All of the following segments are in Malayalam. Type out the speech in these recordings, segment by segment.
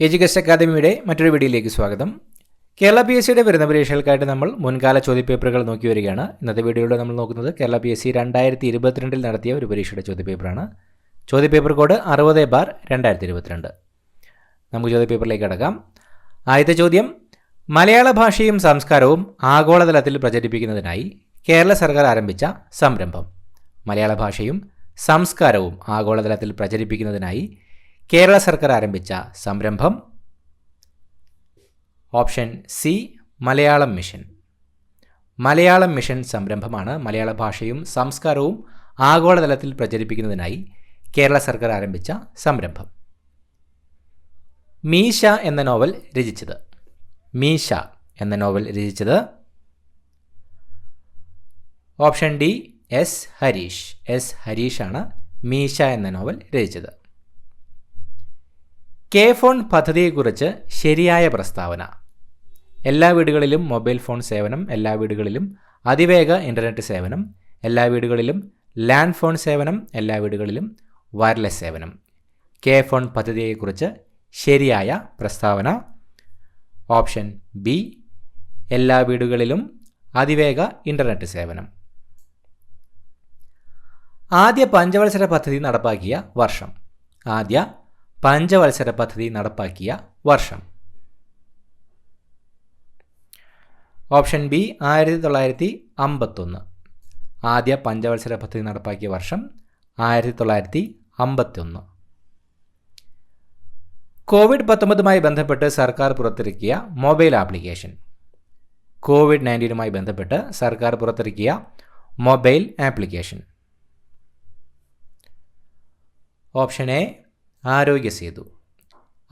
എഡ്യൂക്കേഷൻ അക്കാദമിയുടെ മറ്റൊരു വീഡിയോയിലേക്ക് സ്വാഗതം. കേരള PSCയുടെ വരുന്ന പരീക്ഷകൾക്കായിട്ട് നമ്മൾ മുൻകാല ചോദ്യപേപ്പറുകൾ നോക്കി വരികയാണ്. ഇന്നത്തെ വീഡിയോയിലൂടെ നമ്മൾ നോക്കുന്നത് കേരള PSC 2022 നടത്തിയ ഒരു പരീക്ഷയുടെ ചോദ്യപേപ്പറാണ്. ചോദ്യപേപ്പർ കോഡ് 60/2022. നമുക്ക് ചോദ്യപേപ്പറിലേക്ക് കടക്കാം. ആദ്യത്തെ ചോദ്യം: മലയാള ഭാഷയും സംസ്കാരവും ആഗോളതലത്തിൽ പ്രചരിപ്പിക്കുന്നതിനായി കേരള സർക്കാർ ആരംഭിച്ച സംരംഭം. മലയാള ഭാഷയും സംസ്കാരവും ആഗോളതലത്തിൽ പ്രചരിപ്പിക്കുന്നതിനായി കേരള സർക്കാർ ആരംഭിച്ച സംരംഭം. Option C, Malayalam mission. Malayalam mission സംരംഭമാണ് മലയാള ഭാഷയും സംസ്കാരവും ആഗോളതലത്തിൽ പ്രചരിപ്പിക്കുന്നതിനായി കേരള സർക്കാർ ആരംഭിച്ച സംരംഭം. മീശ എന്ന നോവൽ രചിച്ചത്. മീശ എന്ന നോവൽ രചിച്ചത്. Option D, S Harish. S ഹരീഷാണ് മീശ എന്ന നോവൽ രചിച്ചത്. കെ ഫോൺ പദ്ധതിയെക്കുറിച്ച് ശരിയായ പ്രസ്താവന. എല്ലാ വീടുകളിലും മൊബൈൽ ഫോൺ സേവനം, എല്ലാ വീടുകളിലും അതിവേഗ ഇൻ്റർനെറ്റ് സേവനം, എല്ലാ വീടുകളിലും ലാൻഡ് ഫോൺ സേവനം, എല്ലാ വീടുകളിലും വയർലെസ് സേവനം. കെ ഫോൺ പദ്ധതിയെക്കുറിച്ച് ശരിയായ പ്രസ്താവന. ഓപ്ഷൻ ബി, എല്ലാ വീടുകളിലും അതിവേഗ ഇൻ്റർനെറ്റ് സേവനം. ആദ്യ പഞ്ചവത്സര പദ്ധതി നടപ്പാക്കിയ വർഷം. ആദ്യ പഞ്ചവത്സര പദ്ധതി നടപ്പാക്കിയ വർഷം. Option B, 1951. ആദ്യ പഞ്ചവത്സര പദ്ധതി നടപ്പാക്കിയ വർഷം 1951. കോവിഡ്-19 ബന്ധപ്പെട്ട് സർക്കാർ പുറത്തിറക്കിയ മൊബൈൽ ആപ്ലിക്കേഷൻ. കോവിഡ്-19 ബന്ധപ്പെട്ട് സർക്കാർ പുറത്തിറക്കിയ മൊബൈൽ ആപ്ലിക്കേഷൻ. ഓപ്ഷൻ എ, ആരോഗ്യ സേതു.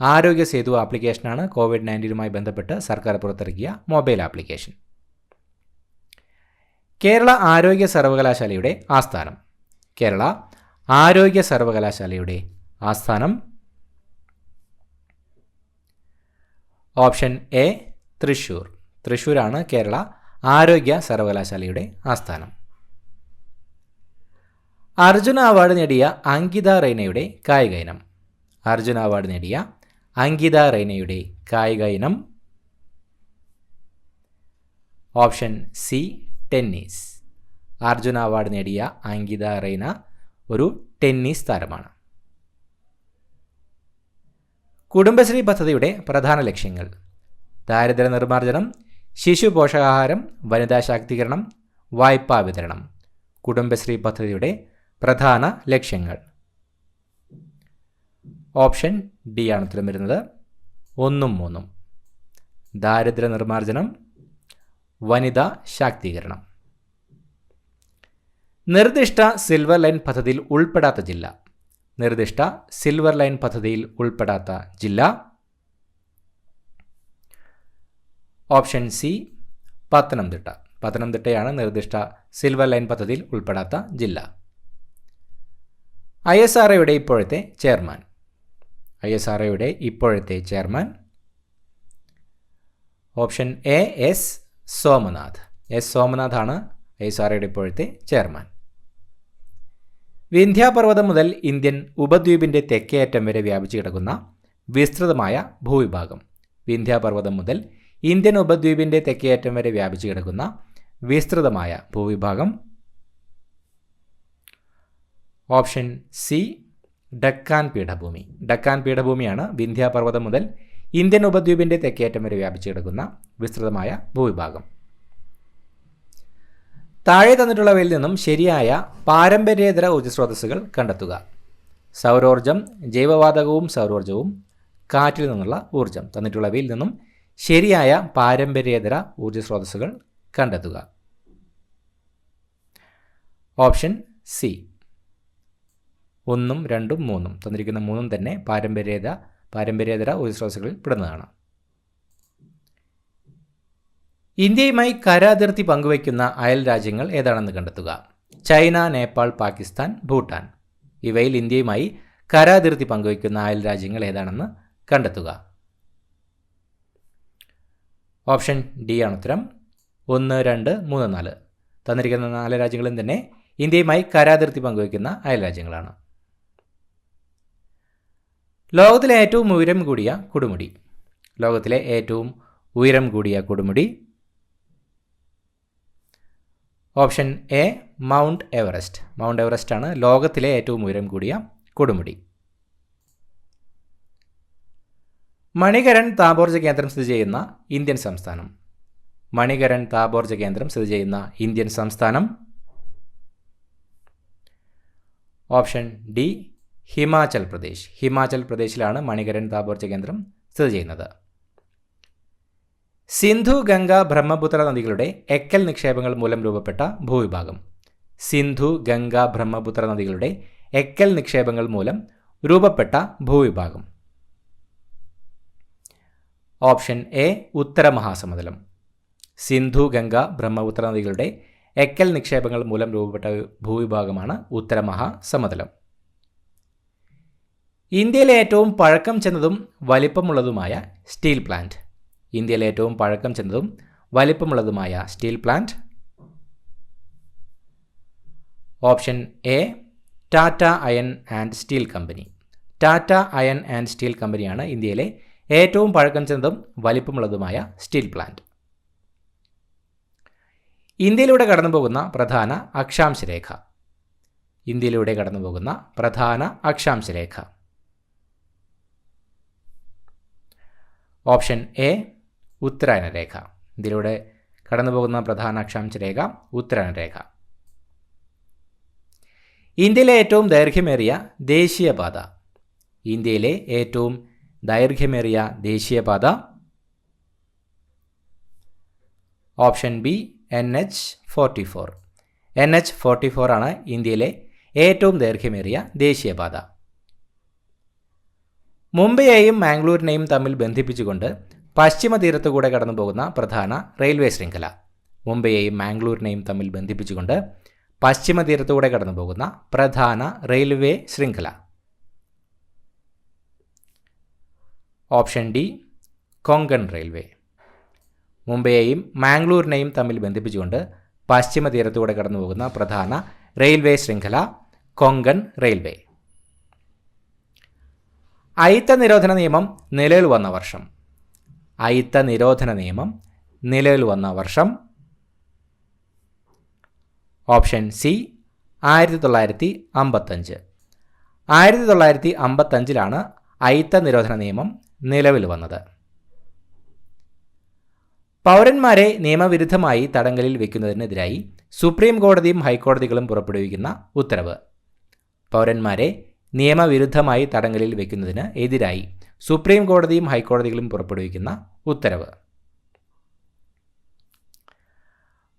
ആരോഗ്യ സേതു ആപ്ലിക്കേഷനാണ് കോവിഡ്-19 ബന്ധപ്പെട്ട് സർക്കാർ പുറത്തിറക്കിയ മൊബൈൽ ആപ്ലിക്കേഷൻ. കേരള ആരോഗ്യ സർവകലാശാലയുടെ ആസ്ഥാനം. കേരള ആരോഗ്യ സർവകലാശാലയുടെ ആസ്ഥാനം. Option A, Thrissur. തൃശ്ശൂരാണ് കേരള ആരോഗ്യ സർവകലാശാലയുടെ ആസ്ഥാനം. അർജുന അവാർഡ് നേടിയ അങ്കിത റെയ്നയുടെ കായിക ഇനം. അർജുന അവാർഡ് നേടിയ അങ്കിത റെയ്നയുടെ കായിക ഇനം. Option C, tennis. Arjuna award നേടിയ അങ്കിത റെയ്ന ഒരു ടെന്നീസ് താരമാണ്. കുടുംബശ്രീ പദ്ധതിയുടെ പ്രധാന ലക്ഷ്യങ്ങൾ. ദാരിദ്ര്യ നിർമ്മാർജ്ജനം, ശിശു പോഷകാഹാരം, വനിതാ ശാക്തീകരണം, വായ്പാ വിതരണം. കുടുംബശ്രീ പദ്ധതിയുടെ പ്രധാന ലക്ഷ്യങ്ങൾ. ഓപ്ഷൻ ഡി ആണ് ഉത്തരം വരുന്നത്. 1ഉം 3ഉം. ദാരിദ്ര്യ നിർമ്മാർജ്ജനം, വനിതാ ശാക്തീകരണം. നിർദ്ദിഷ്ട സിൽവർ ലൈൻ പദ്ധതിയിൽ ഉൾപ്പെടാത്ത ജില്ല. നിർദ്ദിഷ്ട സിൽവർ ലൈൻ പദ്ധതിയിൽ ഉൾപ്പെടാത്ത ജില്ല. Option C, Pathanamthitta. പത്തനംതിട്ടയാണ് നിർദ്ദിഷ്ട സിൽവർ ലൈൻ പദ്ധതിയിൽ ഉൾപ്പെടാത്ത ജില്ല. ISROയുടെ ഇപ്പോഴത്തെ ചെയർമാൻ. ISROയുടെ ഇപ്പോഴത്തെ chairman. Option A, S Somanath. S സോമനാഥാണ് ISROയുടെ ഇപ്പോഴത്തെ ചെയർമാൻ. വിന്ധ്യാപർവ്വതം മുതൽ ഇന്ത്യൻ ഉപദ്വീപിൻ്റെ തെക്കേയറ്റം വരെ വ്യാപിച്ചു കിടക്കുന്ന വിസ്തൃതമായ ഭൂവിഭാഗം. വിന്ധ്യാപർവ്വതം മുതൽ ഇന്ത്യൻ ഉപദ്വീപിൻ്റെ തെക്കേയറ്റം വരെ വ്യാപിച്ചു കിടക്കുന്ന വിസ്തൃതമായ ഭൂവിഭാഗം. ഓപ്ഷൻ സി, ഡക്കാൻ പീഠഭൂമി. ഡക്കാൻ പീഠഭൂമിയാണ് വിന്ധ്യാപർവ്വതം മുതൽ ഇന്ത്യൻ ഉപദ്വീപിൻ്റെ തെക്കേയറ്റം വരെ വ്യാപിച്ചു കിടക്കുന്ന വിസ്തൃതമായ ഭൂവിഭാഗം. താഴെ തന്നിട്ടുള്ളവയിൽ നിന്നും ശരിയായ പാരമ്പര്യേതര ഊർജ്ജസ്രോതസ്സുകൾ കണ്ടെത്തുക. സൗരോർജ്ജം, ജൈവവാതകവും സൗരോർജ്ജവും, കാറ്റിൽ നിന്നുള്ള ഊർജ്ജം. തന്നിട്ടുള്ളവയിൽ നിന്നും ശരിയായ പാരമ്പര്യേതര ഊർജ്ജസ്രോതസ്സുകൾ കണ്ടെത്തുക. ഓപ്ഷൻ സി, 1ഉം 2ഉം 3ഉം. തന്നിരിക്കുന്ന 3ഉം തന്നെ പാരമ്പര്യേതര ഊർജ്ജസ്രോതസ്സുകളിൽ പെടുന്നതാണ്. ഇന്ത്യയുമായി കരാതിർത്തി പങ്കുവയ്ക്കുന്ന അയൽ രാജ്യങ്ങൾ ഏതാണെന്ന് കണ്ടെത്തുക. ചൈന, നേപ്പാൾ, പാകിസ്ഥാൻ, ഭൂട്ടാൻ. ഇവയിൽ ഇന്ത്യയുമായി കരാതിർത്തി പങ്കുവയ്ക്കുന്ന അയൽ രാജ്യങ്ങൾ ഏതാണെന്ന് കണ്ടെത്തുക. ഓപ്ഷൻ ഡി ആണ് ഉത്തരം. 1, 2, 3, 4. തന്നിരിക്കുന്ന 4 രാജ്യങ്ങളും തന്നെ ഇന്ത്യയുമായി കരാതിർത്തി പങ്കുവയ്ക്കുന്ന അയൽ രാജ്യങ്ങളാണ്. ലോകത്തിലെ ഏറ്റവും ഉയരം കൂടിയ കൊടുമുടി. ലോകത്തിലെ ഏറ്റവും ഉയരം കൂടിയ കൊടുമുടി. Option A mount Everest. Mount Everest ആണ് ലോകത്തിലെ ഏറ്റവും ഉയരം കൂടിയ കൊടുമുടി. മണികരൺ താപോർജ്ജ കേന്ദ്രം സ്ഥിതി ചെയ്യുന്ന ഇന്ത്യൻ സംസ്ഥാനം. മണികരൺ താപോർജ്ജ കേന്ദ്രം സ്ഥിതി ചെയ്യുന്ന ഇന്ത്യൻ സംസ്ഥാനം. Option D Himachal Pradesh. ഹിമാചൽ പ്രദേശിലാണ് മണികരൺ താപോർജ്ജ കേന്ദ്രം സ്ഥിതി ചെയ്യുന്നത്. സിന്ധു ഗംഗ ബ്രഹ്മപുത്ര നദികളുടെ എക്കൽ നിക്ഷേപങ്ങൾ മൂലം രൂപപ്പെട്ട ഭൂവിഭാഗം. സിന്ധു ഗംഗ ബ്രഹ്മപുത്ര നദികളുടെ എക്കൽ നിക്ഷേപങ്ങൾ മൂലം രൂപപ്പെട്ട ഭൂവിഭാഗം. ഓപ്ഷൻ എ ഉത്തര മഹാസമതലം. സിന്ധു ഗംഗ ബ്രഹ്മപുത്ര നദികളുടെ എക്കൽ നിക്ഷേപങ്ങൾ മൂലം രൂപപ്പെട്ട ഭൂവിഭാഗമാണ് ഉത്തര മഹാസമതലം. ഇന്ത്യയിലെ ഏറ്റവും പഴക്കം ചെന്നതും വലിപ്പമുള്ളതുമായ സ്റ്റീൽ പ്ലാന്റ്. ഇന്ത്യയിലെ ഏറ്റവും പഴക്കം ചെന്നതും വലിപ്പമുള്ളതുമായ steel plant. Option A Tata iron and steel company. Tata iron and steel കമ്പനിയാണ് ഇന്ത്യയിലെ ഏറ്റവും പഴക്കം ചെന്നതും വലിപ്പമുള്ളതുമായ സ്റ്റീൽ പ്ലാന്റ്. ഇന്ത്യയിലൂടെ കടന്നുപോകുന്ന പ്രധാന അക്ഷാംശരേഖ. ഇന്ത്യയിലൂടെ കടന്നുപോകുന്ന പ്രധാന അക്ഷാംശരേഖ. ഓപ്ഷൻ എ ഉത്തരായന രേഖ. ഇന്ത്യയിലൂടെ കടന്നുപോകുന്ന പ്രധാന അക്ഷാംശരേഖ ഉത്തരായന രേഖ. ഇന്ത്യയിലെ ഏറ്റവും ദൈർഘ്യമേറിയ ദേശീയപാത. ഇന്ത്യയിലെ ഏറ്റവും ദൈർഘ്യമേറിയ ദേശീയപാത. Option B NH44. NH44 ആണ് ഇന്ത്യയിലെ ഏറ്റവും ദൈർഘ്യമേറിയ ദേശീയപാത. മുംബൈയെയും മാംഗ്ലൂരിനെയും തമ്മിൽ ബന്ധിപ്പിച്ചുകൊണ്ട് പശ്ചിമ തീരത്തുകൂടെ കടന്നുപോകുന്ന പ്രധാന റെയിൽവേ ശൃംഖല. മുംബൈയെയും മാംഗ്ലൂരിനെയും തമ്മിൽ ബന്ധിപ്പിച്ചുകൊണ്ട് പശ്ചിമ തീരത്തുകൂടെ കടന്നുപോകുന്ന പ്രധാന റെയിൽവേ ശൃംഖല. Option D Konkan railway. മുംബൈയെയും മാംഗ്ലൂരിനെയും തമ്മിൽ ബന്ധിപ്പിച്ചുകൊണ്ട് പശ്ചിമ തീരത്തുകൂടെ കടന്നുപോകുന്ന പ്രധാന റെയിൽവേ ശൃംഖല കൊങ്കൺ റെയിൽവേ. അയിത്ത നിരോധന നിയമം നിലവിൽ വന്ന വർഷം. അയിത്ത നിരോധന നിയമം നിലവിൽ വന്ന വർഷം. Option C 1955. 1955 അയിത്ത നിരോധന നിയമം നിലവിൽ വന്നത്. പൗരന്മാരെ നിയമവിരുദ്ധമായി തടങ്കലിൽ വയ്ക്കുന്നതിനെതിരായി സുപ്രീം കോടതിയും ഹൈക്കോടതികളും പുറപ്പെടുവിക്കുന്ന ഉത്തരവ്. പൗരന്മാരെ നിയമവിരുദ്ധമായി തടങ്കലിൽ വയ്ക്കുന്നതിന് എതിരായി സുപ്രീം കോടതിയും ഹൈക്കോടതികളും പുറപ്പെടുവിക്കുന്ന ഉത്തരവ്.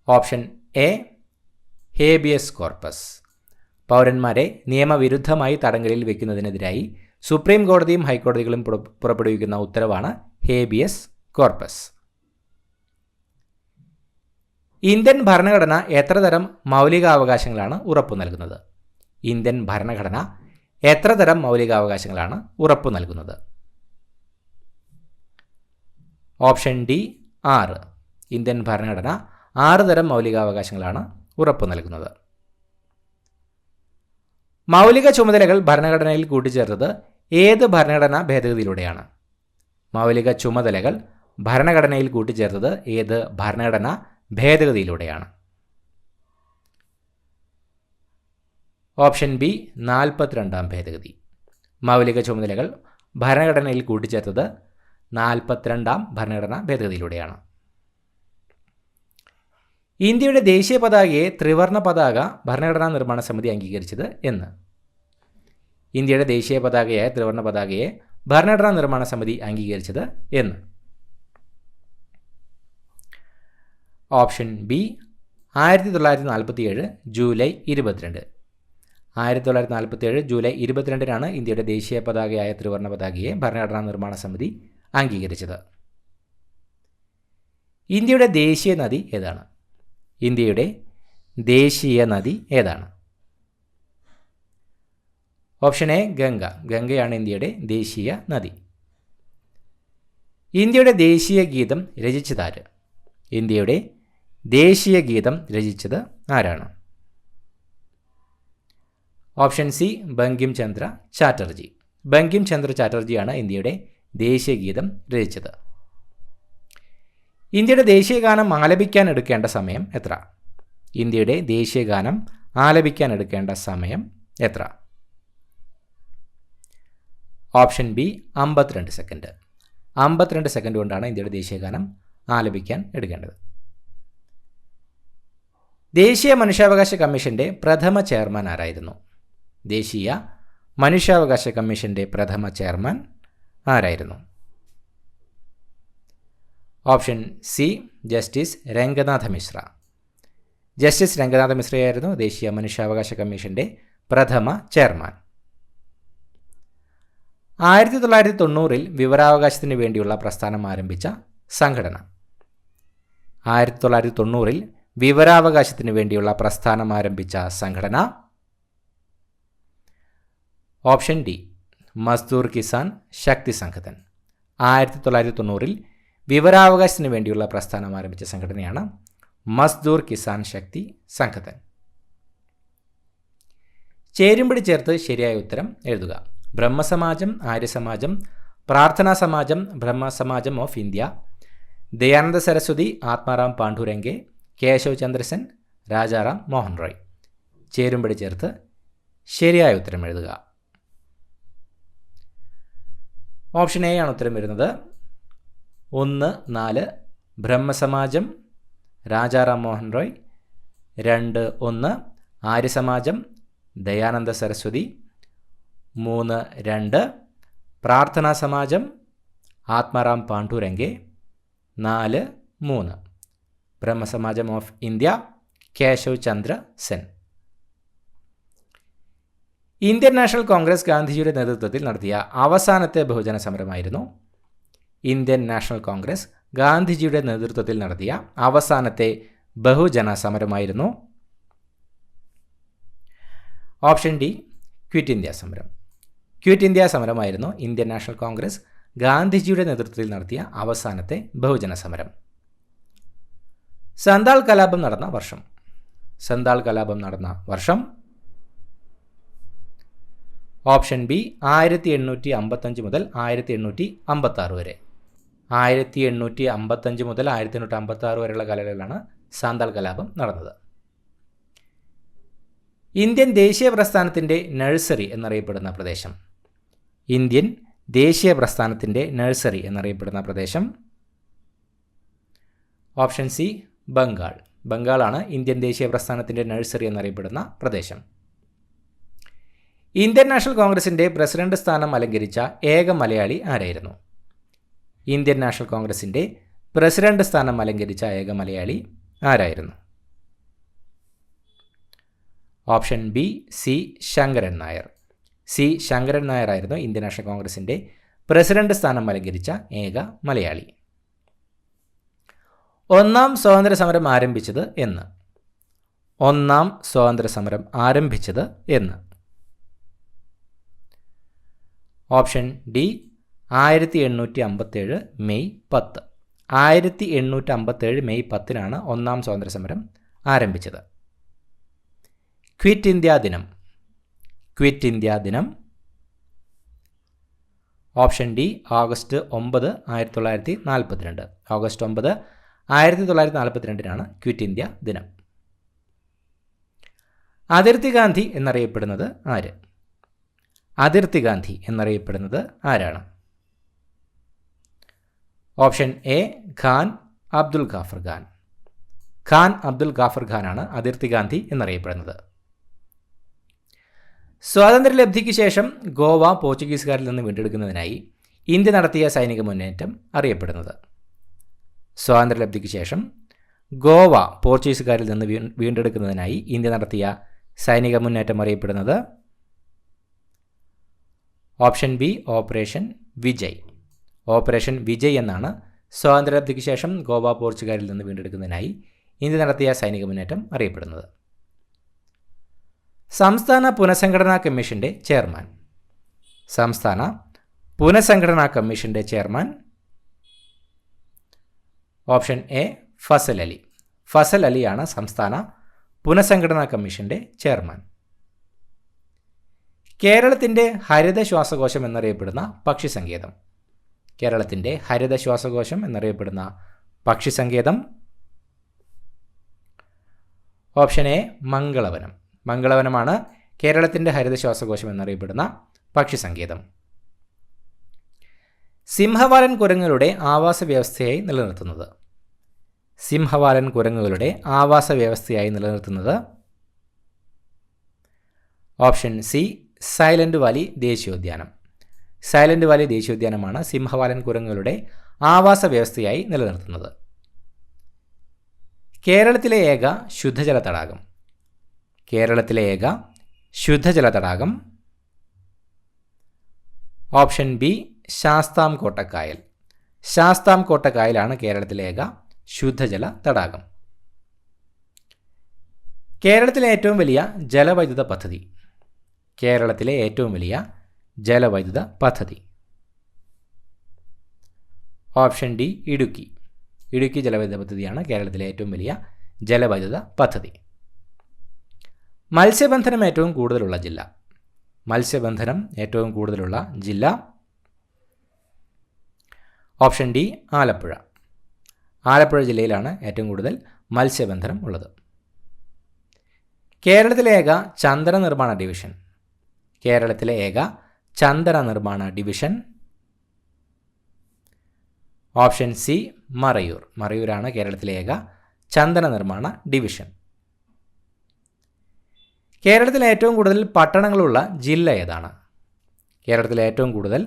Option A habeas corpus. പൗരന്മാരെ നിയമവിരുദ്ധമായി തടങ്കലിൽ വയ്ക്കുന്നതിനെതിരായി സുപ്രീം കോടതിയും ഹൈക്കോടതികളും പുറപ്പെടുവിക്കുന്ന ഉത്തരവാണ് ഹേബിയസ് കോർപ്പസ്. ഇന്ത്യൻ ഭരണഘടന എത്ര തരം മൗലികാവകാശങ്ങളാണ് ഉറപ്പു നൽകുന്നത്? ഇന്ത്യൻ ഭരണഘടന എത്ര തരം മൗലികാവകാശങ്ങളാണ് ഉറപ്പു നൽകുന്നത്? Option D 6. ഇന്ത്യൻ ഭരണഘടന 6 തരം മൗലികാവകാശങ്ങളാണ് ഉറപ്പു നൽകുന്നത്. മൗലിക ചുമതലകൾ ഭരണഘടനയിൽ കൂട്ടിച്ചേർത്തത് ഏത് ഭരണഘടനാ ഭേദഗതിയിലൂടെയാണ്? മൗലിക ചുമതലകൾ ഭരണഘടനയിൽ കൂട്ടിച്ചേർത്തത് ഏത് ഭരണഘടനാ ഭേദഗതിയിലൂടെയാണ്? ഓപ്ഷൻ ബി 42ാം ഭേദഗതി. മൗലിക ചുമതലകൾ ഭരണഘടനയിൽ കൂട്ടിച്ചേർത്തത് 42ാം ഭരണഘടനാ ഭേദഗതിയിലൂടെയാണ്. ഇന്ത്യയുടെ ദേശീയ പതാകയെ ത്രിവർണ്ണ പതാക ഭരണഘടനാ നിർമ്മാണ സമിതി അംഗീകരിച്ചത് എന്ന്? ഇന്ത്യയുടെ ദേശീയ പതാകയായ ത്രിവർണ്ണ പതാകയെ ഭരണഘടനാ നിർമ്മാണ സമിതി അംഗീകരിച്ചത് എന്ന്? Option B 1947 July 22. 1947 ജൂലൈ 22 ഇന്ത്യയുടെ ദേശീയ പതാകയായ ത്രിവർണ്ണ പതാകയെ ഭരണഘടനാ നിർമ്മാണ സമിതി അംഗീകരിച്ചത്. ഇന്ത്യയുടെ ദേശീയ നദി ഏതാണ്? ഇന്ത്യയുടെ ദേശീയ നദി ഏതാണ്? Option A Ganga. ഗംഗയാണ് ഇന്ത്യയുടെ ദേശീയ നദി. ഇന്ത്യയുടെ ദേശീയ ഗീതം രചിച്ചതാര്? ഇന്ത്യയുടെ ദേശീയ ഗീതം രചിച്ചത് ആരാണ്? Option C Bankim Chandra Chatterjee. ബങ്കിം ചന്ദ്ര ചാറ്റർജിയാണ് ഇന്ത്യയുടെ ദേശീയ ഗീതം രചിച്ചത്. ഇന്ത്യയുടെ ദേശീയ ഗാനം ആലപിക്കാൻ എടുക്കേണ്ട സമയം എത്ര? ഇന്ത്യയുടെ ദേശീയ ഗാനം ആലപിക്കാൻ എടുക്കേണ്ട സമയം എത്ര? Option B 52 second. 52 സെക്കൻഡ് കൊണ്ടാണ് ഇന്ത്യയുടെ ദേശീയ ഗാനം ആലപിക്കാൻ എടുക്കേണ്ടത്. ദേശീയ മനുഷ്യാവകാശ കമ്മീഷൻ്റെ പ്രഥമ ചെയർമാൻ ആരായിരുന്നു? ദേശീയ മനുഷ്യാവകാശ കമ്മീഷൻ്റെ പ്രഥമ ചെയർമാൻ ആരായിരുന്നു? Option C justice Ranganath Mishra. Justice Ranganath മിശ്രയായിരുന്നു ദേശീയ മനുഷ്യാവകാശ കമ്മീഷൻ്റെ പ്രഥമ ചെയർമാൻ. 1990 വിവരാവകാശത്തിന് വേണ്ടിയുള്ള പ്രസ്ഥാനം ആരംഭിച്ച സംഘടന. 1990 വിവരാവകാശത്തിന് വേണ്ടിയുള്ള പ്രസ്ഥാനം ആരംഭിച്ച സംഘടന. ഓപ്ഷൻ ഡി മസ്ദൂർ കിസാൻ ശക്തി സംഘടൻ. 1990 വിവരാവകാശത്തിന് വേണ്ടിയുള്ള പ്രസ്ഥാനം ആരംഭിച്ച സംഘടനയാണ് മസ്ദൂർ കിസാൻ ശക്തി സംഘടൻ. ചേരുംപടി ചേർത്ത് ശരിയായ ഉത്തരം എഴുതുക. ബ്രഹ്മസമാജം, ആര്യസമാജം, പ്രാർത്ഥനാ സമാജം, ബ്രഹ്മസമാജം ഓഫ് ഇന്ത്യ, ദയാനന്ദ സരസ്വതി, ആത്മാറാം പാണ്ഡുരംഗെ, കേശവ് ചന്ദ്രസൻ, രാജാറാം മോഹൻ റോയ്. ചേരുംപടി ചേർത്ത് ശരിയായ ഉത്തരം എഴുതുക. ഓപ്ഷൻ എ ആണ് ഉത്തരം വരുന്നത്. 1, 4 ബ്രഹ്മസമാജം, രാജാറാം മോഹൻ റോയ്. 2, 1 ആര്യസമാജം, ദയാനന്ദ സരസ്വതി. 3, 2 പ്രാർത്ഥനാ സമാജം, ആത്മാറാം പാണ്ഡുരംഗെ. 4, 3 ബ്രഹ്മസമാജം of India, Keshav Chandra Sen. Indian National Congress ഗാന്ധിജിയുടെ നേതൃത്വത്തിൽ നടത്തിയ അവസാനത്തെ ബഹുജന സമരമായിരുന്നു. ഇന്ത്യൻ നാഷണൽ കോൺഗ്രസ് ഗാന്ധിജിയുടെ നേതൃത്വത്തിൽ നടത്തിയ അവസാനത്തെ ബഹുജന സമരമായിരുന്നു. ഓപ്ഷൻ ഡി ക്വിറ്റ് ഇന്ത്യ സമരം. ക്വിറ്റ് ഇന്ത്യ സമരമായിരുന്നു ഇന്ത്യൻ നാഷണൽ കോൺഗ്രസ് ഗാന്ധിജിയുടെ നേതൃത്വത്തിൽ നടത്തിയ അവസാനത്തെ ബഹുജന സമരം. സന്താൾ കലാപം നടന്ന വർഷം. സന്താൾ കലാപം നടന്ന വർഷം. ഓപ്ഷൻ ബി 1855 മുതൽ 1856 വരെ. 1855 മുതൽ 1856 വരെയുള്ള കാലയളവിലാണ് സന്താൾ കലാപം നടന്നത്. ഇന്ത്യൻ ദേശീയ പ്രസ്ഥാനത്തിൻ്റെ നഴ്സറി എന്നറിയപ്പെടുന്ന പ്രദേശം. ഇന്ത്യൻ ദേശീയ പ്രസ്ഥാനത്തിൻ്റെ നഴ്സറി എന്നറിയപ്പെടുന്ന പ്രദേശം. Option C Bengal. ബംഗാളാണ് ഇന്ത്യൻ ദേശീയ പ്രസ്ഥാനത്തിൻ്റെ നഴ്സറി എന്നറിയപ്പെടുന്ന പ്രദേശം. ഇന്ത്യൻ നാഷണൽ കോൺഗ്രസിൻ്റെ പ്രസിഡന്റ് സ്ഥാനം അലങ്കരിച്ച ഏക മലയാളി ആരായിരുന്നു? ഇന്ത്യൻ നാഷണൽ കോൺഗ്രസിൻ്റെ പ്രസിഡന്റ് സ്ഥാനം അലങ്കരിച്ച ഏക മലയാളി ആരായിരുന്നു? Option B C Sankaran Nair. C Sankaran Nair ആയിരുന്നു ഇന്ത്യൻ നാഷണൽ കോൺഗ്രസിൻ്റെ പ്രസിഡന്റ് സ്ഥാനം അലങ്കരിച്ച ഏക മലയാളി. ഒന്നാം സ്വാതന്ത്ര്യ സമരം ആരംഭിച്ചത് എന്ന്? ഒന്നാം സ്വാതന്ത്ര്യ സമരം ആരംഭിച്ചത് എന്ന്? Option D 1857 May 10. 1857 മെയ് 10 ഒന്നാം സ്വാതന്ത്ര്യ സമരം ആരംഭിച്ചത്. ക്വിറ്റ് ഇന്ത്യ ദിനം. ക്വിറ്റ് ഇന്ത്യ ദിനം. Option D August 9, 1942. August 9, 1942 Quit India ദിനം. അതിർത്തി ഗാന്ധി എന്നറിയപ്പെടുന്നത് ആര്? അതിർത്തി ഗാന്ധി എന്നറിയപ്പെടുന്നത് ആരാണ്? Option A Khan Abdul Ghaffar Khan. ഖാൻ അബ്ദുൽ ഗാഫർ ഖാനാണ് അതിർത്തി ഗാന്ധി എന്നറിയപ്പെടുന്നത്. സ്വാതന്ത്ര്യലബ്ധിക്ക് ശേഷം ഗോവ പോർച്ചുഗീസുകാരിൽ നിന്ന് വീണ്ടെടുക്കുന്നതിനായി ഇന്ത്യ നടത്തിയ സൈനിക മുന്നേറ്റം അറിയപ്പെടുന്നത്? സ്വാതന്ത്ര്യലബ്ധിക്ക് ശേഷം ഗോവ പോർച്ചുഗീസുകാരിൽ നിന്ന് വീണ്ടെടുക്കുന്നതിനായി ഇന്ത്യ നടത്തിയ സൈനിക മുന്നേറ്റം അറിയപ്പെടുന്നത്? Option B operation Vijay. Operation Vijay എന്നാണ് സ്വാതന്ത്ര്യലബ്ധിക്ക് ശേഷം ഗോവ പോർച്ചുഗാലിൽ നിന്ന് വീണ്ടെടുക്കുന്നതിനായി ഇന്ത്യ നടത്തിയ സൈനിക മുന്നേറ്റം അറിയപ്പെടുന്നത്. സംസ്ഥാന പുനഃസംഘടനാ കമ്മീഷൻ്റെ ചെയർമാൻ. സംസ്ഥാന പുനഃസംഘടനാ കമ്മീഷൻ്റെ chairman. Option A Fazal Ali. Fazal അലിയാണ് സംസ്ഥാന പുനഃസംഘടനാ കമ്മീഷൻ്റെ ചെയർമാൻ. കേരളത്തിൻ്റെ ഹരിത ശ്വാസകോശം എന്നറിയപ്പെടുന്ന പക്ഷി സങ്കേതം. കേരളത്തിൻ്റെ ഹരിത ശ്വാസകോശം എന്നറിയപ്പെടുന്ന പക്ഷി സങ്കേതം. Option A Mangalavanam. മംഗളവനമാണ് കേരളത്തിൻ്റെ ഹരിത ശ്വാസകോശം എന്നറിയപ്പെടുന്ന പക്ഷി സങ്കേതം. സിംഹവാലൻ കുരങ്ങുകളുടെ ആവാസ വ്യവസ്ഥയായി നിലനിർത്തുന്നത്. സിംഹവാലൻ കുരങ്ങുകളുടെ ആവാസ വ്യവസ്ഥയായി നിലനിർത്തുന്നത്. ഓപ്ഷൻ സി സൈലന്റ് വാലി ദേശീയോദ്യാനം. സൈലന്റ് വാലി ദേശീയോദ്യാനമാണ് സിംഹവാലൻ കുരങ്ങുകളുടെ ആവാസ വ്യവസ്ഥയായി നിലനിർത്തുന്നത്. കേരളത്തിലെ ഏക ശുദ്ധജല തടാകം. കേരളത്തിലെ ഏക ശുദ്ധജല തടാകം. Option B ശാസ്താംകോട്ടക്കായൽ. ശാസ്താംകോട്ടക്കായലാണ് കേരളത്തിലെ ഏക ശുദ്ധജല തടാകം. കേരളത്തിലെ ഏറ്റവും വലിയ ജലവൈദ്യുത പദ്ധതി. കേരളത്തിലെ ഏറ്റവും വലിയ ജലവൈദ്യുത പദ്ധതി. Option D Idukki. ഇടുക്കി ജലവൈദ്യുത പദ്ധതിയാണ് കേരളത്തിലെ ഏറ്റവും വലിയ ജലവൈദ്യുത പദ്ധതി. മത്സ്യബന്ധനം ഏറ്റവും കൂടുതലുള്ള ജില്ല. മത്സ്യബന്ധനം ഏറ്റവും കൂടുതലുള്ള ജില്ല. Option D Alappuzha. ആലപ്പുഴ ജില്ലയിലാണ് ഏറ്റവും കൂടുതൽ മത്സ്യബന്ധനം ഉള്ളത്. കേരളത്തിലെ ഏക ചന്ദന നിർമ്മാണ ഡിവിഷൻ. കേരളത്തിലെ ഏക ചന്ദന നിർമ്മാണ ഡിവിഷൻ. Option C Marayur. മറയൂരാണ് കേരളത്തിലെ ഏക ചന്ദന നിർമ്മാണ ഡിവിഷൻ. കേരളത്തിലെ ഏറ്റവും കൂടുതൽ പട്ടണങ്ങളുള്ള ജില്ല ഏതാണ്? കേരളത്തിലെ ഏറ്റവും കൂടുതൽ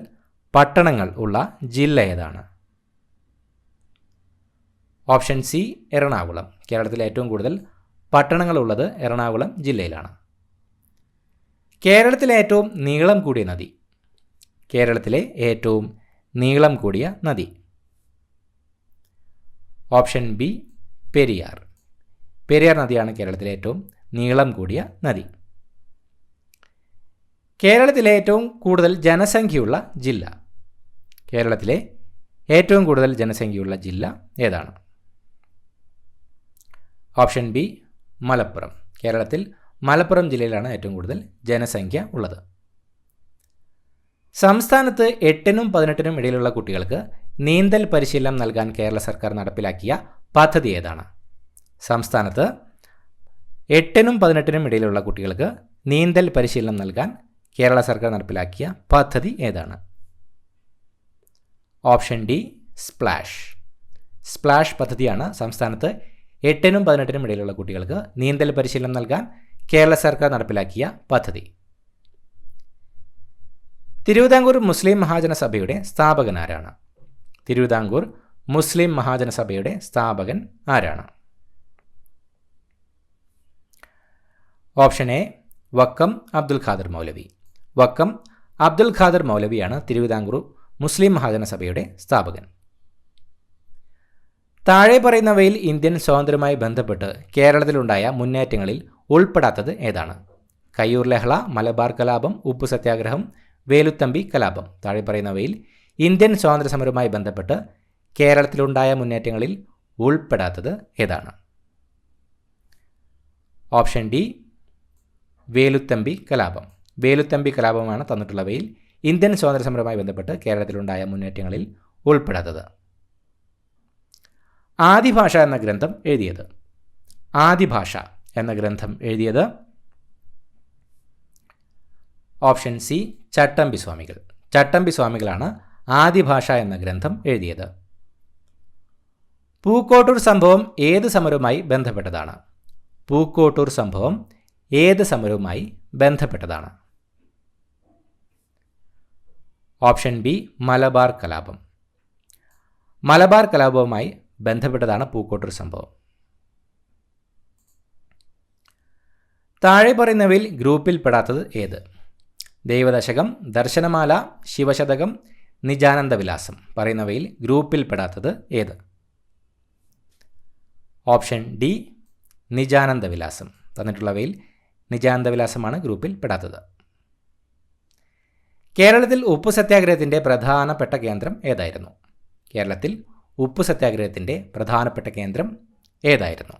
പട്ടണങ്ങൾ ഉള്ള ജില്ല ഏതാണ്? Option C Ernakulam. കേരളത്തിലെ ഏറ്റവും കൂടുതൽ പട്ടണങ്ങളുള്ളത് എറണാകുളം ജില്ലയിലാണ്. കേരളത്തിലെ ഏറ്റവും നീളം കൂടിയ നദി. കേരളത്തിലെ ഏറ്റവും നീളം കൂടിയ നദി. Option B Periyar. പെരിയാർ നദിയാണ് കേരളത്തിലെ ഏറ്റവും നീളം കൂടിയ നദി. കേരളത്തിലെ ഏറ്റവും കൂടുതൽ ജനസംഖ്യയുള്ള ജില്ല. കേരളത്തിലെ ഏറ്റവും കൂടുതൽ ജനസംഖ്യയുള്ള ജില്ല ഏതാണ്? Option B Malappuram. കേരളത്തിൽ മലപ്പുറം ജില്ലയിലാണ് ഏറ്റവും കൂടുതൽ ജനസംഖ്യ ഉള്ളത്. സംസ്ഥാനത്ത് 8നും 18നും ഇടയിലുള്ള കുട്ടികൾക്ക് നീന്തൽ പരിശീലനം നൽകാൻ കേരള സർക്കാർ നടപ്പിലാക്കിയ പദ്ധതി ഏതാണ്? സംസ്ഥാനത്ത് 8നും 18നും ഇടയിലുള്ള കുട്ടികൾക്ക് നീന്തൽ പരിശീലനം നൽകാൻ കേരള സർക്കാർ നടപ്പിലാക്കിയ പദ്ധതി ഏതാണ്? Option D splash. സ്പ്ലാഷ് പദ്ധതിയാണ് സംസ്ഥാനത്ത് 8നും 18നും ഇടയിലുള്ള കുട്ടികൾക്ക് നീന്തൽ പരിശീലനം നൽകാൻ കേരള സർക്കാർ നടപ്പിലാക്കിയ പദ്ധതി. തിരുവിതാംകൂർ മുസ്ലിം മഹാജന സഭയുടെ സ്ഥാപകൻ ആരാണ്? തിരുവിതാംകൂർ മുസ്ലിം മഹാജന സഭയുടെ സ്ഥാപകൻ ആരാണ്? ഓപ്ഷൻ എ വക്കം അബ്ദുൽ ഖാദർ മൗലവി. വക്കം അബ്ദുൽ ഖാദർ മൗലവിയാണ് തിരുവിതാംകൂർ മുസ്ലിം മഹാജന സഭയുടെ സ്ഥാപകൻ. താഴെ പറയുന്നവയിൽ ഇന്ത്യൻ സ്വാതന്ത്ര്യവുമായി ബന്ധപ്പെട്ട് കേരളത്തിലുണ്ടായ മുന്നേറ്റങ്ങളിൽ ഉൾപ്പെടാത്തത് ഏതാണ്? കയ്യൂർ ലഹള, മലബാർ കലാപം, ഉപ്പു സത്യാഗ്രഹം, വേലുത്തമ്പി കലാപം. താഴെ പറയുന്നവയിൽ ഇന്ത്യൻ സ്വാതന്ത്ര്യ സമരവുമായി ബന്ധപ്പെട്ട് കേരളത്തിലുണ്ടായ മുന്നേറ്റങ്ങളിൽ ഉൾപ്പെടാത്തത് ഏതാണ്? ഓപ്ഷൻ ഡി വേലുത്തമ്പി കലാപം. വേലുത്തമ്പി കലാപമാണ് തന്നിട്ടുള്ളവയിൽ ഇന്ത്യൻ സ്വാതന്ത്ര്യ സമരവുമായി ബന്ധപ്പെട്ട് കേരളത്തിലുണ്ടായ മുന്നേറ്റങ്ങളിൽ ഉൾപ്പെടാത്തത്. ആദിഭാഷ എന്ന ഗ്രന്ഥം എഴുതിയത്. ആദിഭാഷ എന്ന ഗ്രന്ഥം എഴുതിയത്. ഓപ്ഷൻ സി ചട്ടമ്പി സ്വാമികൾ. ചട്ടമ്പി സ്വാമികളാണ് ആദിഭാഷ എന്ന ഗ്രന്ഥം എഴുതിയത്. പൂക്കോട്ടൂർ സംഭവം ഏത് സമരവുമായി ബന്ധപ്പെട്ടതാണ്? പൂക്കോട്ടൂർ സംഭവം ഏത് സമരവുമായി ബന്ധപ്പെട്ടതാണ്? ഓപ്ഷൻ ബി മലബാർ കലാപം. മലബാർ കലാപവുമായി ബന്ധപ്പെട്ടതാണ് പൂക്കോട്ടൂർ സംഭവം. താഴെ പറയുന്നവയിൽ ഗ്രൂപ്പിൽപ്പെടാത്തത് ഏത്? ദൈവദശകം, ദർശനമാല, ശിവശതകം, നിജാനന്ദവിലാസം. പറയുന്നവയിൽ ഗ്രൂപ്പിൽപ്പെടാത്തത് ഏത്? Option D നിജാനന്ദവിലാസം. തന്നിട്ടുള്ളവയിൽ നിജാനന്ദവിലാസമാണ് ഗ്രൂപ്പിൽ പെടാത്തത്. കേരളത്തിൽ ഉപ്പു സത്യാഗ്രഹത്തിൻ്റെ പ്രധാനപ്പെട്ട കേന്ദ്രം ഏതായിരുന്നു? കേരളത്തിൽ ഉപ്പു സത്യാഗ്രഹത്തിൻ്റെ പ്രധാനപ്പെട്ട കേന്ദ്രം ഏതായിരുന്നു?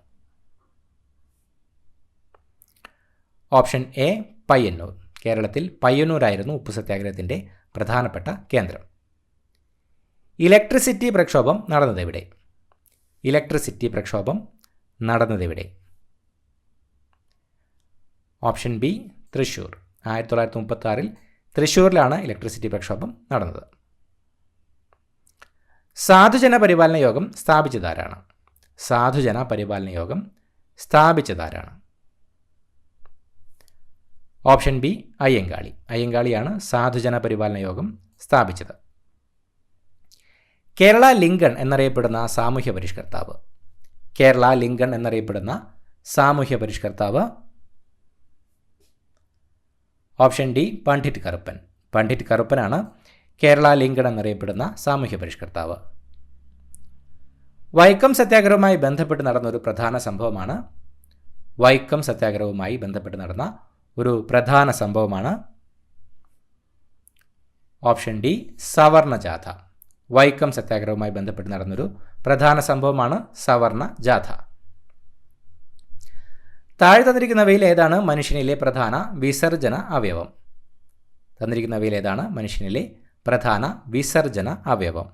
Option A Payyanur. കേരളത്തിൽ പയ്യന്നൂരായിരുന്നു ഉപ്പു സത്യാഗ്രഹത്തിൻ്റെ പ്രധാനപ്പെട്ട കേന്ദ്രം. ഇലക്ട്രിസിറ്റി പ്രക്ഷോഭം നടന്നതെവിടെ? ഇലക്ട്രിസിറ്റി പ്രക്ഷോഭം നടന്നതെവിടെ? Option B Thrissur. 1936 തൃശ്ശൂരിലാണ് ഇലക്ട്രിസിറ്റി പ്രക്ഷോഭം നടന്നത്. സാധുജന പരിപാലന യോഗം സ്ഥാപിച്ചതാരാണ്? സാധുജന പരിപാലന യോഗം സ്ഥാപിച്ചതാരാണ്? Option B Ayyankali. അയ്യങ്കാളിയാണ് സാധുജന പരിപാലന യോഗം സ്ഥാപിച്ചത്. കേരള ലിങ്കൺ എന്നറിയപ്പെടുന്ന സാമൂഹ്യ പരിഷ്കർത്താവ്? കേരള ലിങ്കൺ എന്നറിയപ്പെടുന്ന സാമൂഹ്യ പരിഷ്കർത്താവ്? Option D Pandit Karuppan. പണ്ഡിറ്റ് കറുപ്പനാണ് കേരള ലിങ്കൺ എന്നറിയപ്പെടുന്ന സാമൂഹ്യ പരിഷ്കർത്താവ്. വൈക്കം സത്യാഗ്രഹവുമായി ബന്ധപ്പെട്ട് നടന്ന ഒരു പ്രധാന സംഭവമാണ് വൈക്കം സത്യാഗ്രഹവുമായി ബന്ധപ്പെട്ട് നടന്ന ഒരു പ്രധാന സംഭവമാണ് ഓപ്ഷൻ ഡി സവർണ ജാഥ. വൈക്കം സത്യാഗ്രഹവുമായി ബന്ധപ്പെട്ട് നടന്നൊരു പ്രധാന സംഭവമാണ് സവർണ ജാഥ. താഴെ തന്നിരിക്കുന്നവയിൽ ഏതാണ് മനുഷ്യനിലെ പ്രധാന വിസർജന അവയവം? തന്നിരിക്കുന്നവയിൽ ഏതാണ് മനുഷ്യനിലെ പ്രധാന വിസർജന അവയവം?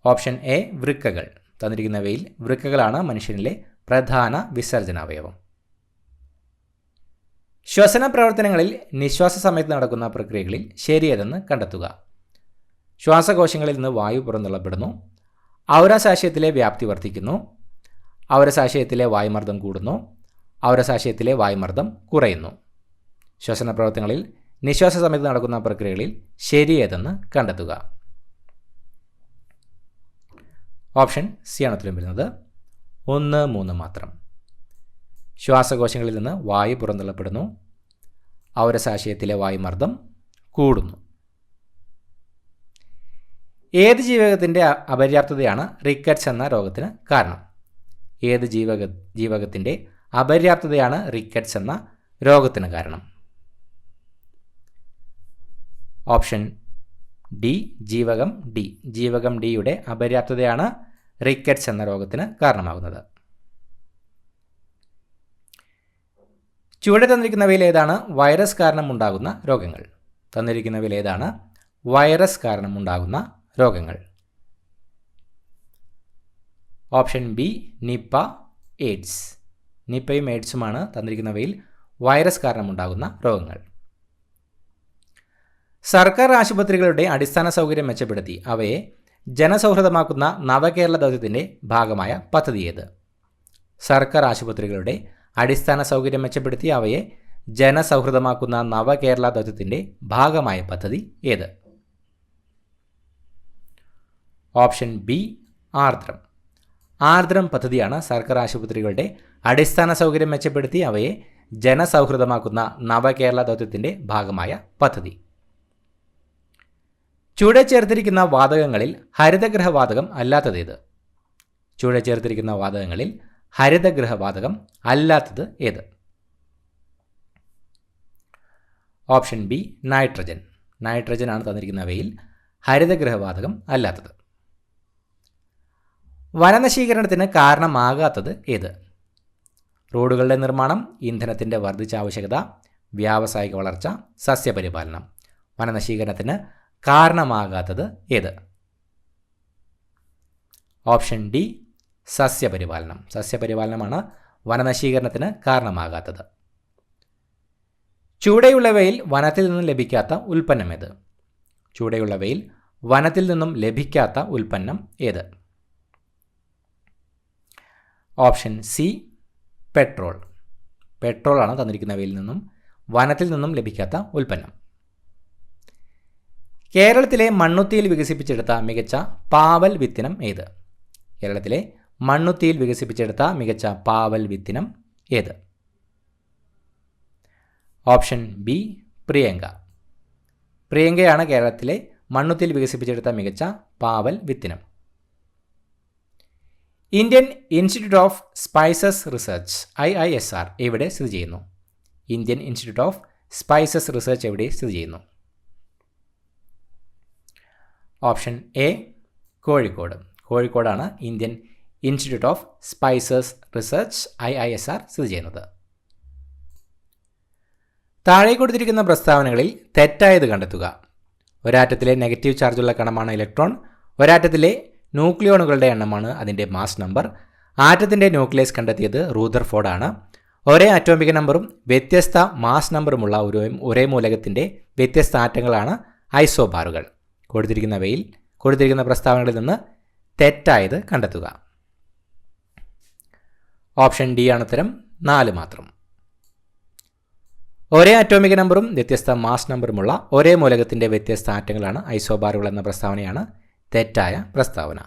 ഓപ്ഷൻ എ വൃക്കകൾ. തന്നിരിക്കുന്നവയിൽ വൃക്കകളാണ് മനുഷ്യനിലെ പ്രധാന വിസർജന അവയവം. ശ്വസന പ്രവർത്തനങ്ങളിൽ നിശ്വാസ സമയത്ത് നടക്കുന്ന പ്രക്രിയകളിൽ ശരിയേതെന്ന് കണ്ടെത്തുക. ശ്വാസകോശങ്ങളിൽ നിന്ന് വായു പുറന്തള്ളപ്പെടുന്നു. ഔരസാശയത്തിലെ വ്യാപ്തി വർദ്ധിക്കുന്നു. ഔരസാശയത്തിലെ വായുമർദ്ദം കൂടുന്നു. ഔരസാശയത്തിലെ വായുമർദ്ദം കുറയുന്നു. ശ്വസന പ്രവർത്തനങ്ങളിൽ നിശ്വാസ സമയത്ത് നടക്കുന്ന പ്രക്രിയകളിൽ ശരിയേതെന്ന് കണ്ടെത്തുക. ഓപ്ഷൻ സി ആണ് ഉത്തരം വരുന്നത്. 1, 3 മാത്രം. ശ്വാസകോശങ്ങളിൽ നിന്ന് വായു പുറന്തള്ളപ്പെടുന്നു. ഔരസാശയത്തിലെ വായുമർദ്ദം കൂടുന്നു. ഏത് ജീവകത്തിൻ്റെ അപര്യാപ്തതയാണ് റിക്കറ്റ്സ് എന്ന രോഗത്തിന് കാരണം? ഏത് ജീവകത്തിൻ്റെ അപര്യാപ്തതയാണ് റിക്കറ്റ്സ് എന്ന രോഗത്തിന് കാരണം? ഓപ്ഷൻ ഡി ജീവകം ഡി. ജീവകം ഡിയുടെ അപര്യാപ്തതയാണ് റിക്കറ്റ്സ് എന്ന രോഗത്തിന് കാരണമാകുന്നത്. ചുവടെ തന്നിരിക്കുന്നവയിൽ ഏതാണ് വൈറസ് കാരണമുണ്ടാകുന്ന രോഗങ്ങൾ? തന്നിരിക്കുന്നവയിൽ ഏതാണ് വൈറസ് കാരണമുണ്ടാകുന്ന രോഗങ്ങൾ? Option B Nipah, AIDS. നിപ്പയും എയ്ഡ്സുമാണ് തന്നിരിക്കുന്നവയിൽ വൈറസ് കാരണമുണ്ടാകുന്ന രോഗങ്ങൾ. സർക്കാർ ആശുപത്രികളുടെ അടിസ്ഥാന സൗകര്യം മെച്ചപ്പെടുത്തി അവയെ ജനസൗഹൃദമാക്കുന്ന നവകേരള ദൗത്യത്തിൻ്റെ ഭാഗമായ പദ്ധതി ഏത്? സർക്കാർ ആശുപത്രികളുടെ അടിസ്ഥാന സൗകര്യം മെച്ചപ്പെടുത്തി അവയെ ജനസൗഹൃദമാക്കുന്ന നവകേരള ദൗത്യത്തിൻ്റെ ഭാഗമായ പദ്ധതി ഏത്? Option B Aardram. ആർദ്രം പദ്ധതിയാണ് സർക്കാർ ആശുപത്രികളുടെ അടിസ്ഥാന സൗകര്യം മെച്ചപ്പെടുത്തി അവയെ ജനസൗഹൃദമാക്കുന്ന നവകേരള ദൗത്യത്തിൻ്റെ ഭാഗമായ പദ്ധതി. ചുവടെ ചേർത്തിരിക്കുന്ന വാതകങ്ങളിൽ ഹരിതഗൃഹവാതകം അല്ലാത്തത് ഏത്? ചുവടെ ചേർത്തിരിക്കുന്ന വാതകങ്ങളിൽ ഹരിതഗൃഹവാതകം അല്ലാത്തത് ഏത്? Option B nitrogen. നൈട്രജൻ ആണ് തന്നിരിക്കുന്നവയിൽ ഹരിതഗൃഹവാതകം അല്ലാത്തത്. വനനശീകരണത്തിന് കാരണമാകാത്തത് ഏത്? റോഡുകളുടെ നിർമ്മാണം, ഇന്ധനത്തിൻ്റെ വർദ്ധിച്ച ആവശ്യകത, വ്യാവസായിക വളർച്ച, സസ്യപരിപാലനം. വനനശീകരണത്തിന് കാരണമാകാത്തത് ഏത്? Option D സസ്യപരിപാലനം. സസ്യപരിപാലനമാണ് വനനശീകരണത്തിന് കാരണമാകാത്തത്. ചുവടെയുള്ളവയിൽ വനത്തിൽ നിന്നും ലഭിക്കാത്ത ഉൽപ്പന്നം ഏത്? ചുവടെയുള്ളവയിൽ വനത്തിൽ നിന്നും ലഭിക്കാത്ത ഉൽപ്പന്നം ഏത്? Option C petrol. പെട്രോളാണ് തന്നിരിക്കുന്നവയിൽ നിന്നും വനത്തിൽ നിന്നും ലഭിക്കാത്ത ഉൽപ്പന്നം. കേരളത്തിലെ മണ്ണുത്തിയിൽ വികസിപ്പിച്ചെടുത്ത മികച്ച പാവൽ വിത്തിനം ഏത്? കേരളത്തിലെ മണ്ണുത്തിയിൽ വികസിപ്പിച്ചെടുത്ത മികച്ച പാവൽ വിത്തിനം ഏത്? Option B Priyanka. പ്രിയങ്കയാണ് കേരളത്തിലെ മണ്ണുത്തിയിൽ വികസിപ്പിച്ചെടുത്ത മികച്ച പാവൽ വിത്തിനം. Indian Institute of Spices Research IISR എവിടെ സ്ഥിതി ചെയ്യുന്നു? Indian Institute of Spices Research എവിടെ സ്ഥിതി ചെയ്യുന്നു? Option A Kozhikode. കോഴിക്കോടാണ് Indian Institute of Spices Research IISR സ്ഥിതി ചെയ്യുന്നത്. താഴെ കൊടുത്തിരിക്കുന്ന പ്രസ്താവനകളിൽ തെറ്റായത് കണ്ടെത്തുക. ഒരാറ്റത്തിലെ നെഗറ്റീവ് ചാർജുള്ള കണമാണ് ഇലക്ട്രോൺ. ഒരാറ്റത്തിലെ ന്യൂക്ലിയോണുകളുടെ എണ്ണമാണ് അതിൻ്റെ മാസ് നമ്പർ. ആറ്റത്തിൻ്റെ ന്യൂക്ലിയസ് കണ്ടെത്തിയത് റൂദർഫോർഡ് ആണ്. ഒരേ അറ്റോമിക നമ്പറും വ്യത്യസ്ത മാസ് നമ്പറുമുള്ള ഒരേ മൂലകത്തിൻ്റെ വ്യത്യസ്ത ആറ്റങ്ങളാണ് ഐസോബാറുകൾ. കൊടുത്തിരിക്കുന്ന പ്രസ്താവനകളിൽ നിന്ന് തെറ്റായത് കണ്ടെത്തുക. ഓപ്ഷൻ ഡി ആണ് ഉത്തരം. 4 മാത്രം. ഒരേ അറ്റോമിക നമ്പറും വ്യത്യസ്ത മാസ് നമ്പറുമുള്ള ഒരേ മൂലകത്തിൻ്റെ വ്യത്യസ്ത ആറ്റങ്ങളാണ് ഐസോബാറുകൾ എന്ന പ്രസ്താവനയാണ് തെറ്റായ പ്രസ്താവന.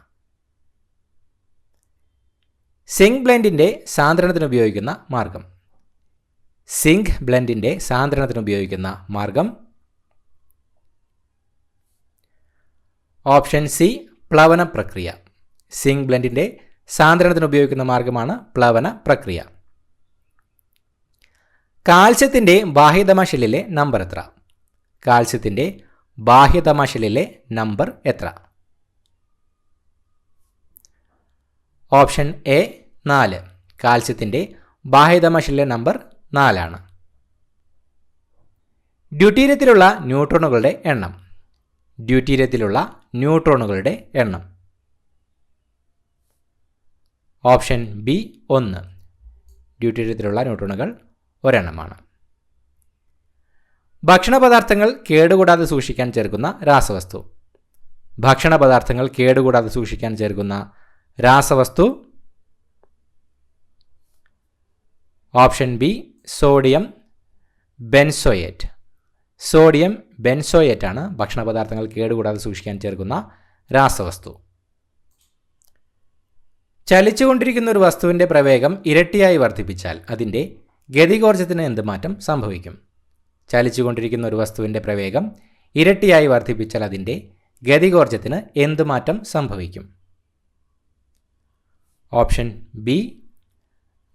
സിങ്ക് ബ്ലെൻഡിൻ്റെ സാന്ദ്രണത്തിന് ഉപയോഗിക്കുന്ന മാർഗം. സിങ്ക് ബ്ലെൻഡിൻ്റെ സാന്ദ്രണത്തിന് ഉപയോഗിക്കുന്ന മാർഗം ഓപ്ഷൻ സി പ്ലവന പ്രക്രിയ. സിങ്ക് ബ്ലെൻഡിൻ്റെ സാന്ദ്രണത്തിന് ഉപയോഗിക്കുന്ന മാർഗമാണ് പ്ലവന പ്രക്രിയ. കാൽസ്യത്തിൻ്റെ ബാഹ്യതമ ഷെല്ലിലെ നമ്പർ എത്ര? കാൽസ്യത്തിൻ്റെ ബാഹ്യതമ ഷെല്ലിലെ നമ്പർ എത്ര? Option A 4. കാൽസ്യത്തിൻ്റെ ബാഹ്യതമ ഷെല്ലിലെ നമ്പർ 4 ആണ്. ഡ്യൂട്ടീരിയത്തിലുള്ള ന്യൂട്രോണുകളുടെ എണ്ണം. ഡ്യൂട്ടീരിയത്തിലുള്ള ന്യൂട്രോണുകളുടെ എണ്ണം ഓപ്ഷൻ ബി 1. ഡ്യൂട്ടീരിയത്തിലുള്ള ന്യൂട്രോണുകൾ ഒരെണ്ണമാണ്. ഭക്ഷണപദാർത്ഥങ്ങൾ കേടുകൂടാതെ സൂക്ഷിക്കാൻ ചേർക്കുന്ന രാസവസ്തു. ഭക്ഷണപദാർത്ഥങ്ങൾ കേടുകൂടാതെ സൂക്ഷിക്കാൻ ചേർക്കുന്ന രാസവസ്തു option B sodium benzoate. Sodium benzoate ആണ് ഭക്ഷണപദാർത്ഥങ്ങൾ കേടുകൂടാതെ സൂക്ഷിക്കാൻ ചേർക്കുന്ന രാസവസ്തു. ചലിച്ചുകൊണ്ടിരിക്കുന്ന ഒരു വസ്തുവിൻ്റെ പ്രവേഗം ഇരട്ടിയായി വർദ്ധിപ്പിച്ചാൽ അതിൻ്റെ ഗതികോർജ്ജത്തിന് എന്ത് മാറ്റം സംഭവിക്കും? ചലിച്ചുകൊണ്ടിരിക്കുന്ന ഒരു വസ്തുവിൻ്റെ പ്രവേഗം ഇരട്ടിയായി വർദ്ധിപ്പിച്ചാൽ അതിൻ്റെ ഗതികോർജ്ജത്തിന് എന്ത് മാറ്റം സംഭവിക്കും? Option B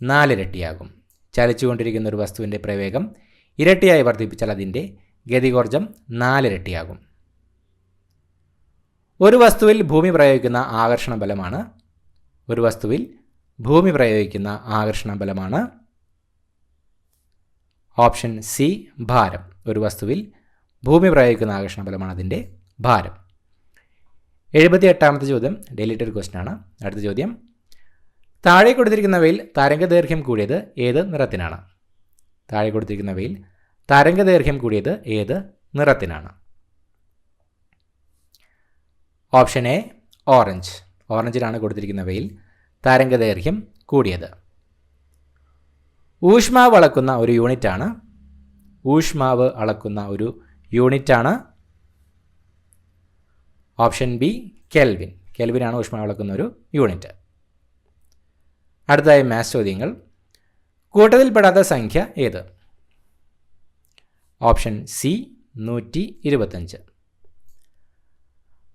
4 ഇരട്ടിയാകും. ചലിച്ചുകൊണ്ടിരിക്കുന്ന ഒരു വസ്തുവിൻ്റെ പ്രവേഗം ഇരട്ടിയായി വർദ്ധിപ്പിച്ചാൽ അതിൻ്റെ ഗതികോർജ്ജം 4 ഇരട്ടിയാകും. ഒരു വസ്തുവിൽ ഭൂമി പ്രയോഗിക്കുന്ന ആകർഷണ ബലമാണ്. ഒരു വസ്തുവിൽ ഭൂമി പ്രയോഗിക്കുന്ന ആകർഷണ ബലമാണ് ഓപ്ഷൻ സി ഭാരം. ഒരു വസ്തുവിൽ ഭൂമി പ്രയോഗിക്കുന്ന ആകർഷണ ബലമാണ് അതിൻ്റെ ഭാരം. 78ാമത്തെ ചോദ്യം ഡെലിറ്റഡ് ക്വസ്റ്റ്യൻ ആണ്. അടുത്ത ചോദ്യം, താഴെ കൊടുത്തിരിക്കുന്നവയിൽ തരംഗദൈർഘ്യം കൂടിയത് ഏത് നിറത്തിനാണ്? താഴെ കൊടുത്തിരിക്കുന്നവയിൽ തരംഗദൈർഘ്യം കൂടിയത് ഏത് നിറത്തിനാണ്? Option A orange. ഓറഞ്ചിലാണ് കൊടുത്തിരിക്കുന്നവയിൽ തരംഗദൈർഘ്യം കൂടിയത്. ഊഷ്മാവ് അളക്കുന്ന ഒരു യൂണിറ്റാണ്. ഊഷ്മാവ് അളക്കുന്ന ഒരു യൂണിറ്റാണ് ഓപ്ഷൻ ബി കെൽവിൻ. കെൽവിനാണ് ഊഷ്മാവ് അളക്കുന്ന ഒരു യൂണിറ്റ്. അടുത്തതായി മാത്സ് ചോദ്യങ്ങൾ. കൂട്ടത്തിൽപ്പെടാത്ത സംഖ്യ ഏത്? Option C 125.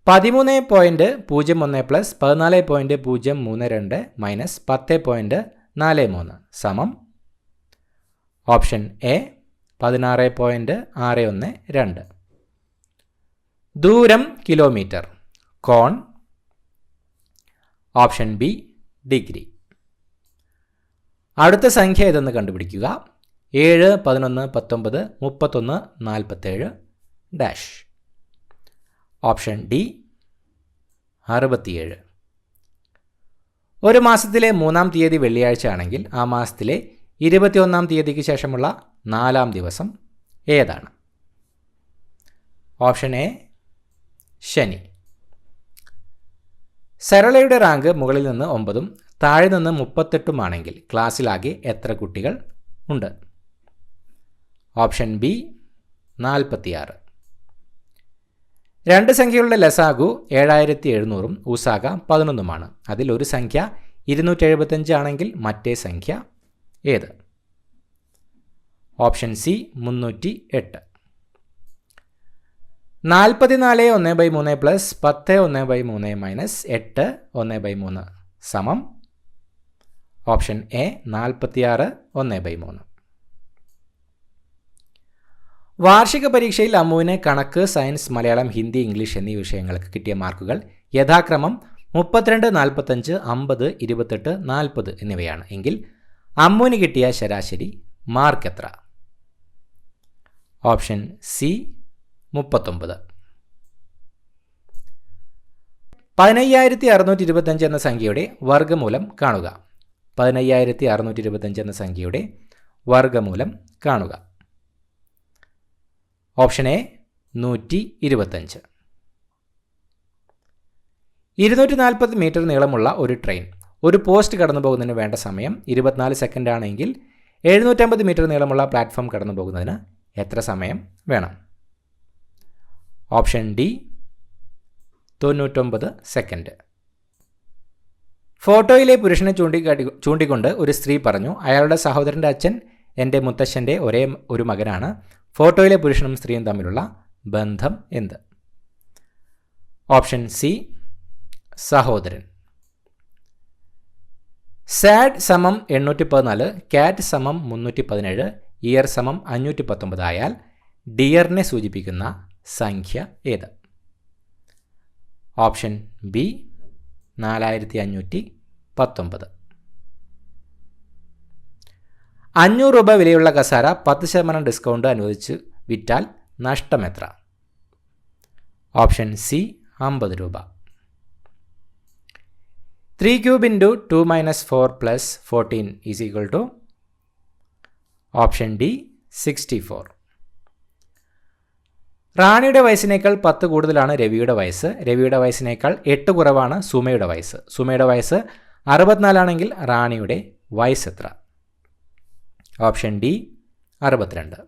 13.01 പ്ലസ് 14.032 മൈനസ് 10.43 സമം ഓപ്ഷൻ എ 16.612. ദൂരം കിലോമീറ്റർ. കോൺ ഓപ്ഷൻ ബി ഡിഗ്രി. അടുത്ത സംഖ്യ ഏതെന്ന് കണ്ടുപിടിക്കുക. 7, 11, 19, 31, 47 ഡാഷ്. Option D 67. ഒരു മാസത്തിലെ 3-ാം തീയതി വെള്ളിയാഴ്ച ആണെങ്കിൽ ആ മാസത്തിലെ 21-ാം തീയതിക്ക് ശേഷമുള്ള 4-ാം ദിവസം ഏതാണ്? ഓപ്ഷൻ എ ശനി. സരളയുടെ റാങ്ക് മുകളിൽ നിന്ന് 9-ഉം താഴെ നിന്ന് 38-ഉം ആണെങ്കിൽ ക്ലാസ്സിലാകെ എത്ര കുട്ടികൾ ഉണ്ട്? Option B 46. 2 സംഖ്യകളുടെ ലസാഗു 7700-ഉം ഊസാഗ 11-ഉമാണ്. അതിൽ ഒരു സംഖ്യ 275 ആണെങ്കിൽ മറ്റേ സംഖ്യ ഏത്? Option C 308. 44 പ്ലസ് 10 മൈനസ് 8 1/3 സമം ഓപ്ഷൻ എ 46 1/3. വാർഷിക പരീക്ഷയിൽ അമ്മുവിന് കണക്ക്, സയൻസ്, മലയാളം, ഹിന്ദി, ഇംഗ്ലീഷ് എന്നീ വിഷയങ്ങൾക്ക് കിട്ടിയ മാർക്കുകൾ യഥാക്രമം 32, 45, 50, 28, 40 എന്നിവയാണ്. എങ്കിൽ അമ്മുവിന് കിട്ടിയ ശരാശരി മാർക്ക് എത്ര? Option C 39. 15625 എന്ന സംഖ്യയുടെ വർഗ്ഗമൂലം കാണുക. 15625 എന്ന സംഖ്യയുടെ വർഗ്ഗമൂലം കാണുക. Option A 125. 240 മീറ്റർ നീളമുള്ള ഒരു ട്രെയിൻ ഒരു പോസ്റ്റ് കടന്നു പോകുന്നതിന് വേണ്ട സമയം 24 സെക്കൻഡ് ആണെങ്കിൽ 750 മീറ്റർ നീളമുള്ള പ്ലാറ്റ്ഫോം കടന്നു പോകുന്നതിന് എത്ര സമയം വേണം? Option D 99 second. ഫോട്ടോയിലെ പുരുഷനെ ചൂണ്ടിക്കൊണ്ട് ഒരു സ്ത്രീ പറഞ്ഞു, അയാളുടെ സഹോദരൻ്റെ അച്ഛൻ എൻ്റെ മുത്തശ്ശൻ്റെ ഒരേ ഒരു മകനാണ്. ഫോട്ടോയിലെ പുരുഷനും സ്ത്രീയും തമ്മിലുള്ള ബന്ധം എന്ത്? ഓപ്ഷൻ സി സഹോദരൻ. സാഡ് സമം 814, കാറ്റ് സമം 317, ഇയർ സമം 519 ആയാൽ ഡിയറിനെ സൂചിപ്പിക്കുന്ന സംഖ്യ ഏത്? Option B 4519. 500 രൂപ വിലയുള്ള കസാര 10% ഡിസ്കൗണ്ട് അനുവദിച്ച് വിറ്റാൽ നഷ്ടം എത്ര? ഓപ്ഷൻ സി 50 രൂപ. 3 cube into 2 minus 4 plus 14 is equal to? Option D 64. റാണിയുടെ വയസ്സിനേക്കാൾ 10 കൂടുതലാണ് രവിയുടെ വയസ്സ്. രവിയുടെ വയസ്സിനേക്കാൾ 8 കുറവാണ് സുമയുടെ വയസ്സ്. സുമയുടെ വയസ്സ് 64 ആണെങ്കിൽ റാണിയുടെ വയസ്സ് എത്ര? Option D 62.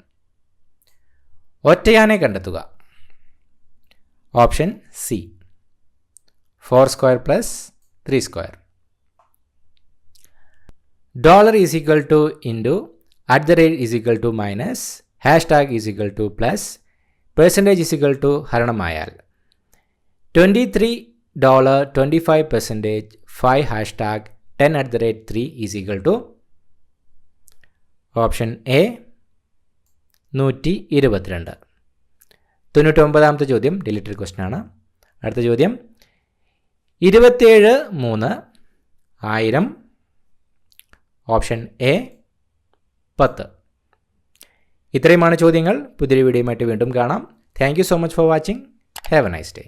ഒറ്റയാനെ കണ്ടെത്തുക. Option C 4 square plus 3 square. Dollar is equal to into, @ is equal to minus, hashtag is equal to plus, percentage is equal to ഹരണമായാൽ 23 $25% 5 hashtag 10 @ 3 is equal to? Option A 122. 99ാമത്തെ ചോദ്യം ഡിലീറ്റഡ് ക്വസ്റ്റ്യൻ ആണ്. അടുത്ത ചോദ്യം 27/3/1000. Option A 10. ഇത്രയുമാണ് ചോദ്യങ്ങൾ. പുതിയൊരു വീഡിയോയുമായിട്ട് വീണ്ടും കാണാം. Thank you so much for watching. Have A nice day.